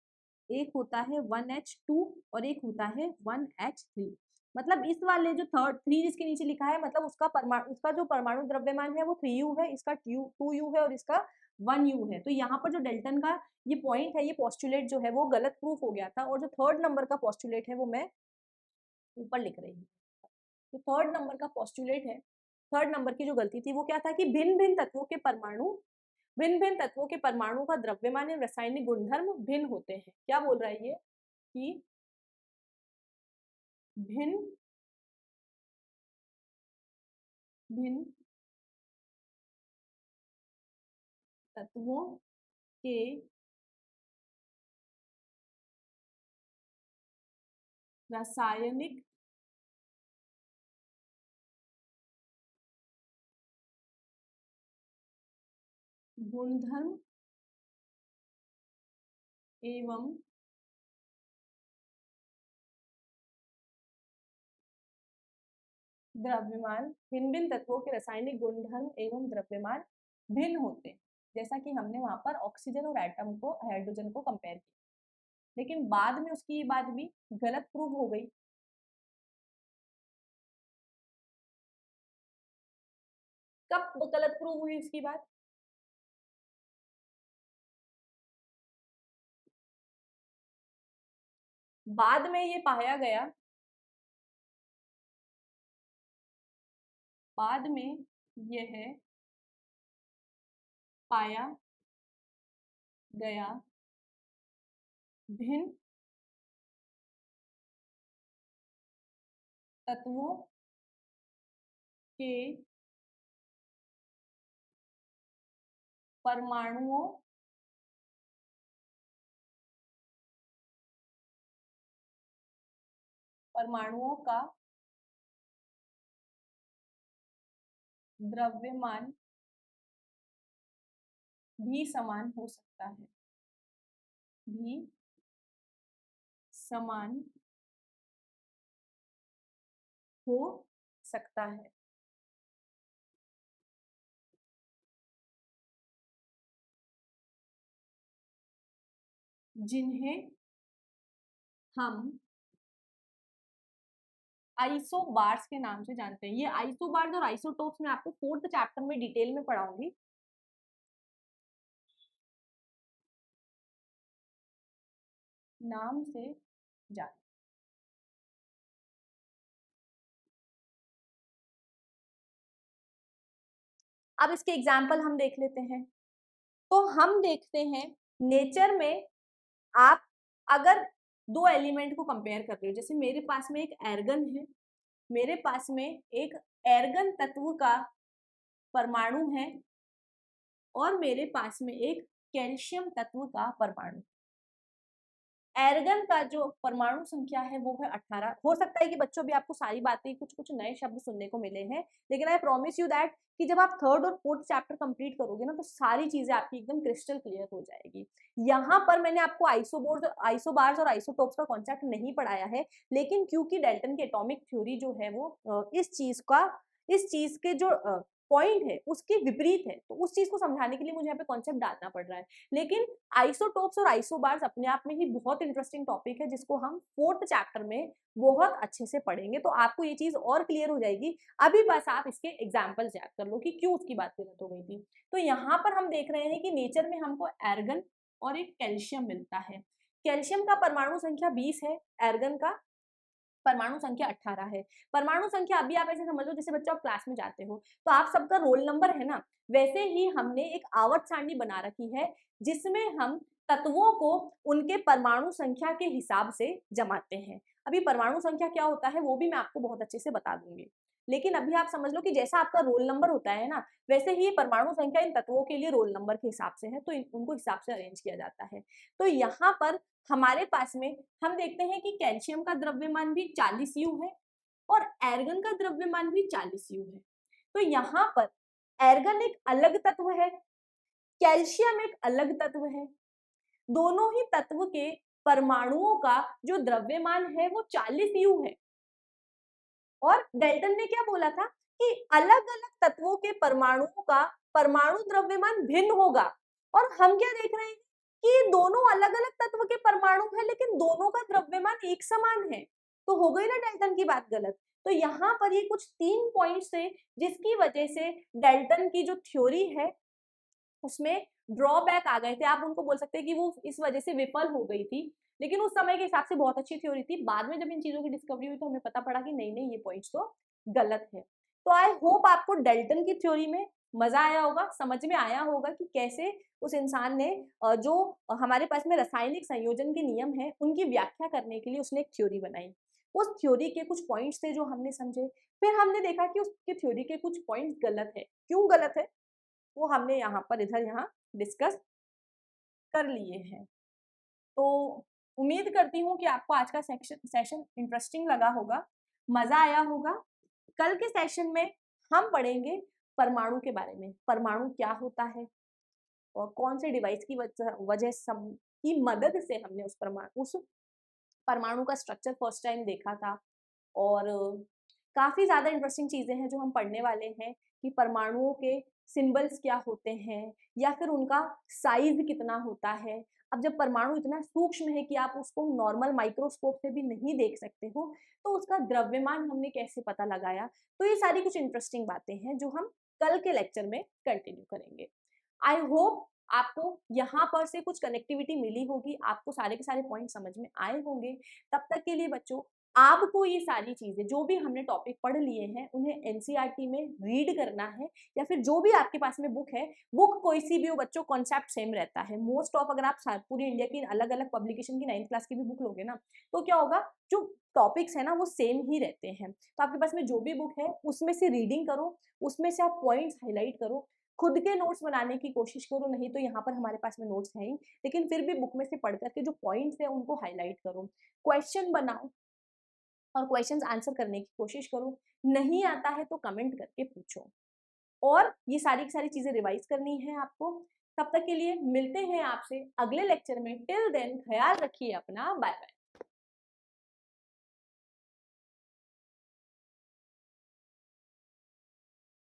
एक होता है 1H2 और एक होता है 1H3। मतलब इस वाले जो थर्ड 3 जिसके नीचे लिखा है, मतलब उसका जो परमाणु द्रव्यमान है वो 3U है, इसका 2U है और इसका 1U है। तो यहाँ पर जो डेल्टन का ये पॉइंट है, ये पोस्टुलेट जो है वो गलत प्रूफ हो गया था। और जो थर्ड नंबर का पोस्टुलेट है वो मैं ऊपर लिख रही हूँ। तो थर्ड नंबर का पोस्टुलेट है, थर्ड नंबर की जो गलती थी वो क्या था कि भिन्न भिन्न तत्वों के परमाणु, भिन्न भिन्न तत्वों के परमाणु का द्रव्यमान एवं रासायनिक गुणधर्म भिन्न होते हैं। क्या बोल रहा है ये कि भिन्न भिन्न तत्वों के रासायनिक गुणधर्म एवं द्रव्यमान, भिन्न भिन्न तत्वों के रासायनिक गुणधर्म एवं द्रव्यमान भिन्न होते हैं। जैसा कि हमने वहां पर ऑक्सीजन और एटम को, हाइड्रोजन को कंपेयर किया, लेकिन बाद में उसकी ये बात भी गलत प्रूव हो गई। कब गलत प्रूव हुई उसकी बात? बाद में ये पाया गया, बाद में यह पाया गया भिन्न तत्वों के परमाणुओं परमाणुओं का द्रव्यमान भी समान हो सकता है, भी समान हो सकता है। जिन्हें हम आइसोबार्स के नाम से जानते हैं। ये आइसोबार्स और आइसोटोप्स मैं आपको 4th चैप्टर में डिटेल में पढ़ाऊंगी। नाम से जाने। अब इसके एग्जाम्पल हम देख लेते हैं। तो हम देखते हैं नेचर में, आप अगर दो एलिमेंट को कंपेयर कर रहे हो, जैसे मेरे पास में एक एर्गन है, मेरे पास में एक एर्गन तत्व का परमाणु है, और मेरे पास में एक कैल्शियम तत्व का परमाणु। एर्गन का जो परमाणु संख्या है वो है 18। हो सकता है कि बच्चों भी आपको सारी बातें कुछ कुछ नए शब्द सुनने को मिले हैं, लेकिन आई प्रॉमिस यू दैट कि जब आप थर्ड और फोर्थ चैप्टर कंप्लीट करोगे ना, तो सारी चीजें आपकी एकदम क्रिस्टल क्लियर हो जाएगी। यहाँ पर मैंने आपको आइसोबार्स और आइसोटोप्स का कॉन्सेप्ट नहीं पढ़ाया है, लेकिन क्योंकि डाल्टन की एटॉमिक थ्योरी जो है वो इस चीज के जो पॉइंट है उसके विपरीत है, तो उस चीज को समझाने के लिए मुझे यहाँ पे कॉन्सेप्ट डालना पड़ रहा है। लेकिन आइसोटोप्स और आइसोबार्स अपने आप में ही बहुत इंटरेस्टिंग टॉपिक है, जिसको हम फोर्थ चैप्टर में बहुत अच्छे से पढ़ेंगे, तो आपको ये चीज और क्लियर हो जाएगी। अभी बस आप इसके एग्जाम्पल्स याद कर लो कि क्यों उसकी बात गलत हो गई थी। तो यहाँ पर हम देख रहे हैं कि नेचर में हमको एर्गन और एक कैल्शियम मिलता है। कैल्शियम का परमाणु संख्या 20 है, एर्गन का परमाणु संख्या 18 है। परमाणु संख्या अभी आप ऐसे समझ लो जैसे बच्चों आप क्लास में जाते हो तो आप सबका रोल नंबर है ना, वैसे ही हमने एक आवर्त सारणी बना रखी है जिसमें हम तत्वों को उनके परमाणु संख्या के हिसाब से जमाते हैं। अभी परमाणु संख्या क्या होता है वो भी मैं आपको बहुत अच्छे से बता दूंगी, लेकिन अभी आप समझ लो कि जैसा आपका रोल नंबर होता है ना, वैसे ही परमाणु संख्या इन तत्वों के लिए रोल नंबर के हिसाब से है, तो उनको हिसाब से अरेंज किया जाता है। तो यहाँ पर हमारे पास में हम देखते हैं कि कैल्शियम का द्रव्यमान भी 40 यू है और एर्गन का द्रव्यमान भी 40 यू है। तो यहाँ पर एर्गन एक अलग तत्व है, कैल्शियम एक अलग तत्व है, दोनों ही तत्व के परमाणुओं का जो द्रव्यमान है वो 40 यू है। और डाल्टन ने क्या बोला था कि अलग अलग तत्वों के परमाणुओं का परमाणु द्रव्यमान भिन्न होगा, और हम क्या देख रहे हैं कि दोनों अलग अलग तत्व के परमाणु है लेकिन दोनों का द्रव्यमान एक समान है। तो हो गई ना डाल्टन की बात गलत। तो यहाँ पर ये कुछ 3 पॉइंट्स है जिसकी वजह से डाल्टन की जो थ्योरी है उसमें ड्रॉबैक आ गए थे। आप उनको बोल सकते हैं कि वो इस वजह से विफल हो गई थी, लेकिन उस समय के हिसाब से बहुत अच्छी थ्योरी थी। बाद में जब इन चीजों की डिस्कवरी हुई तो हमें पता पड़ा कि नहीं नहीं ये पॉइंट्स तो गलत है। तो आई होप आपको डाल्टन की थ्योरी में मजा आया होगा, समझ में आया होगा कि कैसे उस इंसान ने जो हमारे पास में रासायनिक संयोजन के नियम है उनकी व्याख्या करने के लिए उसने एक थ्योरी बनाई। उस थ्योरी के कुछ पॉइंट्स थे जो हमने समझे, फिर हमने देखा कि उसकी थ्योरी के कुछ पॉइंट्स गलत है। क्यों गलत है वो हमने यहाँ पर यहाँ डिस्कस कर लिए हैं। तो उम्मीद करती हूँ कि आपको आज का सेशन इंटरेस्टिंग लगा होगा, मजा आया होगा। कल के सेशन में हम पढ़ेंगे परमाणु के बारे में, परमाणु क्या होता है और कौन से डिवाइस की वजह की मदद से हमने उस परमाणु का स्ट्रक्चर फर्स्ट टाइम देखा था। और काफी ज्यादा इंटरेस्टिंग चीजें हैं जो हम पढ़ने वाले हैं कि परमाणुओं के सिंबल्स क्या होते हैं या फिर उनका साइज कितना होता है। अब जब परमाणु इतना सूक्ष्म है कि आप उसको नॉर्मल माइक्रोस्कोप से भी नहीं देख सकते हो, तो उसका द्रव्यमान हमने कैसे पता लगाया। तो ये सारी कुछ इंटरेस्टिंग बातें हैं जो हम कल के लेक्चर में कंटिन्यू करेंगे। आई होप आपको यहाँ पर से कुछ कनेक्टिविटी मिली होगी, आपको सारे के सारे पॉइंट समझ में आए होंगे। तब तक के लिए बच्चों आपको ये सारी चीजें जो भी हमने टॉपिक पढ़ लिए हैं उन्हें एनसीईआरटी में रीड करना है, या फिर जो भी आपके पास में बुक है, बुक कोई सी भी हो बच्चों, कॉन्सेप्ट सेम रहता है मोस्ट ऑफ। अगर आप पूरी इंडिया की अलग अलग पब्लिकेशन की 9th क्लास की भी बुक लोगे ना, तो क्या होगा, जो टॉपिक्स है ना वो सेम ही रहते हैं। तो आपके पास में जो भी बुक है उसमें से रीडिंग करो, उसमें से आप पॉइंट्स हाईलाइट करो, खुद के नोट्स बनाने की कोशिश करो, नहीं तो यहाँ पर हमारे पास में नोट्स हैं ही, लेकिन फिर भी बुक में से पढ़ करके जो पॉइंट्स है उनको हाईलाइट करो, क्वेश्चन बनाओ और क्वेश्चंस आंसर करने की कोशिश करो। नहीं आता है तो कमेंट करके पूछो, और ये सारी की सारी चीजें रिवाइज करनी है आपको। तब तक के लिए मिलते हैं आपसे अगले लेक्चर में। टिल देन ख्याल रखिए अपना, बाय बाय।